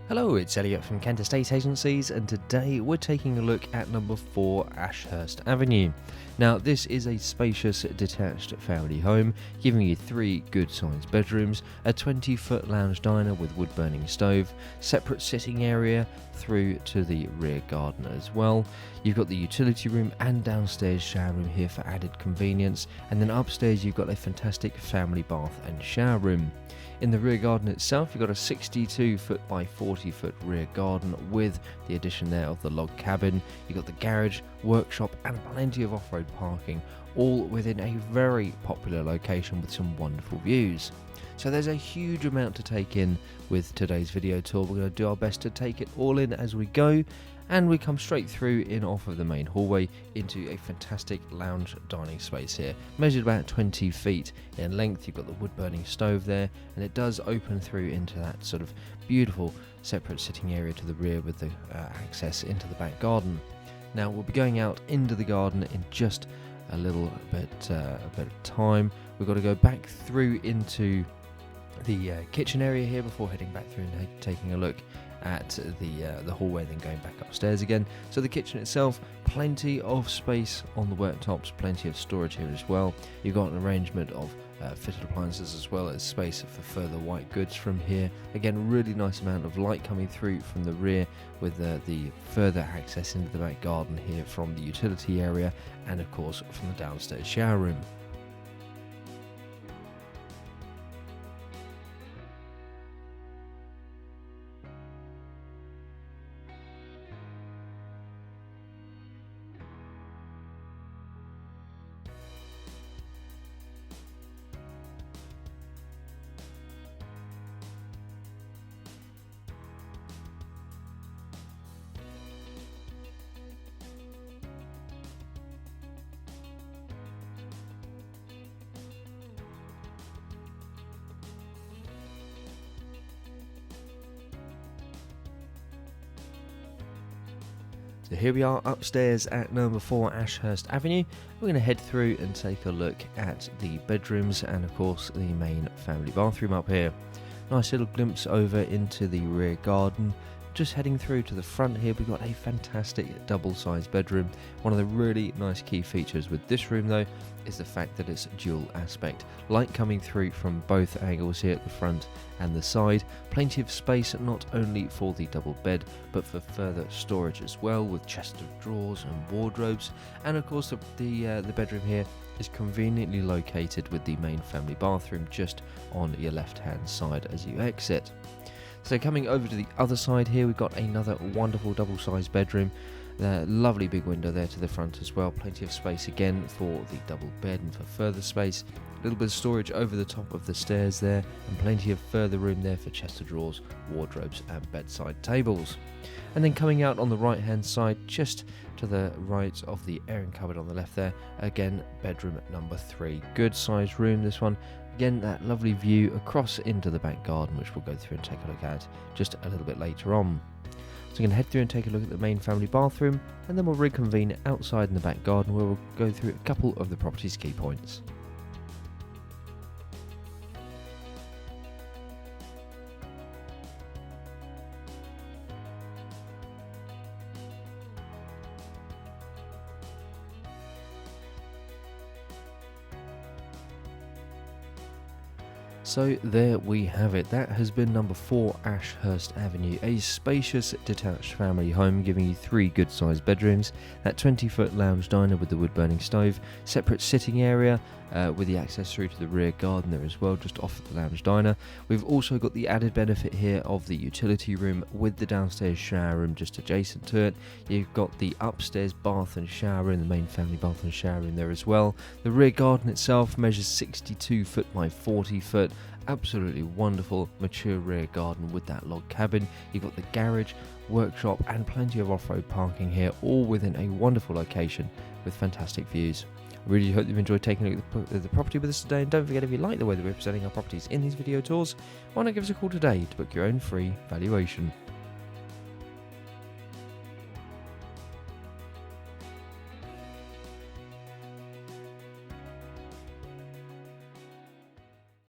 Hello, it's Elliot from Kent Estate Agencies, and today we're taking a look at number 4 Ashurst Avenue. Now, this is a spacious detached family home, giving you 3 good sized bedrooms, a 20-foot lounge diner with wood burning stove, separate sitting area through to the rear garden as well. You've got the utility room and downstairs shower room here for added convenience, and then upstairs you've got a fantastic family bath and shower room. In the rear garden itself, you've got a 62-foot by 40-foot rear garden with the addition there of the log cabin. You've got the garage, workshop and plenty of off-road parking, all within a very popular location with some wonderful views. So there's a huge amount to take in with today's video tour. We're going to do our best to take it all in as we go, and we come straight through in off of the main hallway into a fantastic lounge dining space here, measured about 20 feet in length. You've got the wood burning stove there, and it does open through into that sort of beautiful separate sitting area to the rear with the access into the back garden. Now we'll be going out into the garden in just a little bit of time. We've got to go back through into the kitchen area here before heading back through and taking a look at the hallway, then going back upstairs again. So the kitchen itself, plenty of space on the worktops, plenty of storage here as well. You've got an arrangement of fitted appliances as well as space for further white goods from here. Again, really nice amount of light coming through from the rear with the further access into the back garden here from the utility area, and of course from the downstairs shower room. So here we are upstairs at number 4 Ashurst Avenue. We're going to head through and take a look at the bedrooms and of course the main family bathroom up here. Nice little glimpse over into the rear garden. Just heading through to the front here, we've got a fantastic double-sized bedroom. One of the really nice key features with this room though is the fact that it's dual aspect. Light coming through from both angles here at the front and the side. Plenty of space not only for the double bed but for further storage as well, with chest of drawers and wardrobes. And of course the bedroom here is conveniently located with the main family bathroom just on your left hand side as you exit. So coming over to the other side here, we've got another wonderful double-sized bedroom. Lovely big window there to the front as well. Plenty of space again for the double bed and for further space. A little bit of storage over the top of the stairs there, and plenty of further room there for chest of drawers, wardrobes and bedside tables. And then coming out on the right hand side, just to the right of the airing cupboard on the left there, again bedroom number 3. Good sized room this one. Again, that lovely view across into the back garden, which we'll go through and take a look at just a little bit later on. So we're going to head through and take a look at the main family bathroom, and then we'll reconvene outside in the back garden where we'll go through a couple of the property's key points. So there we have it. That has been number 4 Ashurst Avenue, a spacious detached family home giving you 3 good sized bedrooms, that 20-foot lounge diner with the wood burning stove, separate sitting area with the access through to the rear garden there as well, just off of the lounge diner. We've also got the added benefit here of the utility room with the downstairs shower room just adjacent to it. You've got the upstairs bath and shower room, the main family bath and shower room there as well. The rear garden itself measures 62-foot by 40-foot. Absolutely wonderful mature rear garden with that log cabin. You've got the garage, workshop and plenty of off-road parking here, all within a wonderful location with fantastic views. I really hope you've enjoyed taking a look at the property with us today, and don't forget, if you like the way that we're presenting our properties in these video tours, why not give us a call today to book your own free valuation.